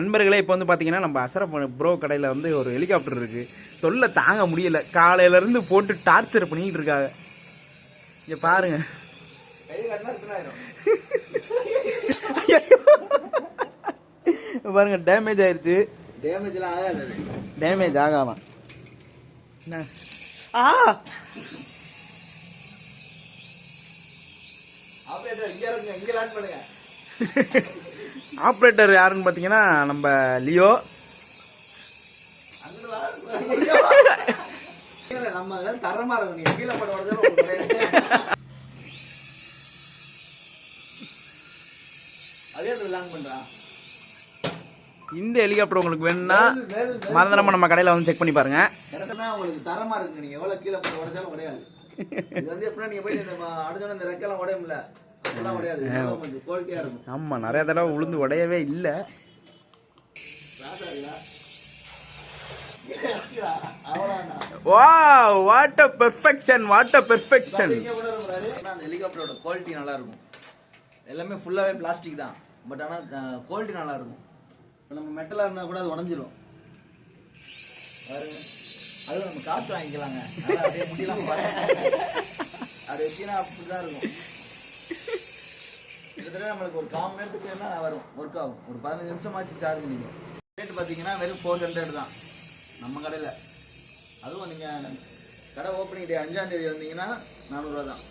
நண்பர்களே, இப்போ வந்து பார்த்தீங்கன்னா நம்ம அசரப் ப்ரோ கடையில் வந்து ஒரு ஹெலிகாப்டர் இருக்குது. தொல்லை தாங்க முடியல, காலையிலேருந்து போட்டு டார்ச்சர் பண்ணிக்கிட்டு இருக்காங்க. இங்கே பாருங்க, பாருங்க டேமேஜ் ஆயிடுச்சு. டேமேஜ் ஆகாதான். ஆப்ரேட்டர் யாருன்னு பார்த்தீங்கன்னா நம்ம லியோ. இந்த ஹெலிகாப்டர் உங்களுக்கு வேணும்னா மறந்துடாம நம்ம கடையில் வந்து செக் பண்ணி பாருங்க. உங்களுக்கு தரமா இருக்கு. நீங்க எவ்வளவு கீழே போட்டு உடைச்சாலும் உடையாது. இது வந்து எப்படின்னா நீங்க போய் அடுத்த இந்த ரெக்கெல்லாம் உடையும்ல, அதெல்லாம் உடையாது. கொஞ்சம் குவாலிட்டியா இருக்கும். ஆமா, நிறைய தடவை உளுந்து உடையவே இல்லை. Wow, what a perfection, what a perfection. அந்த ஹெலிகாப்டரோட குவாலிட்டி நல்லா இருக்கும். எல்லாமே ஃபுல்லாவே பிளாஸ்டிக் தான், பட் ஆனா குவாலிட்டி நல்லா இருக்கும். இப்போ நம்ம மெட்டலா இருந்தா கூட அது உடைஞ்சிரும். அது நம்ம காத்து வாங்கிக்கலாங்க. அப்படியே முடியலாம் அது வச்சுன்னா அப்படிதான் இருக்கும். கிட்டத்தட்ட நம்மளுக்கு ஒரு 1/4 மணி நேரத்துக்கு என்ன வரும், ஒர்க் ஆகும். ஒரு 15 நிமிஷமாச்சு சார்ஜ் நிற்கும். ரேட்டு பார்த்தீங்கன்னா வெறும் 400 தான் நம்ம கடையில். அதுவும் நீங்கள் கடை ஓப்பனிங் டே 5ஆம் தேதி வந்தீங்கன்னா 400 ரூபா தான்.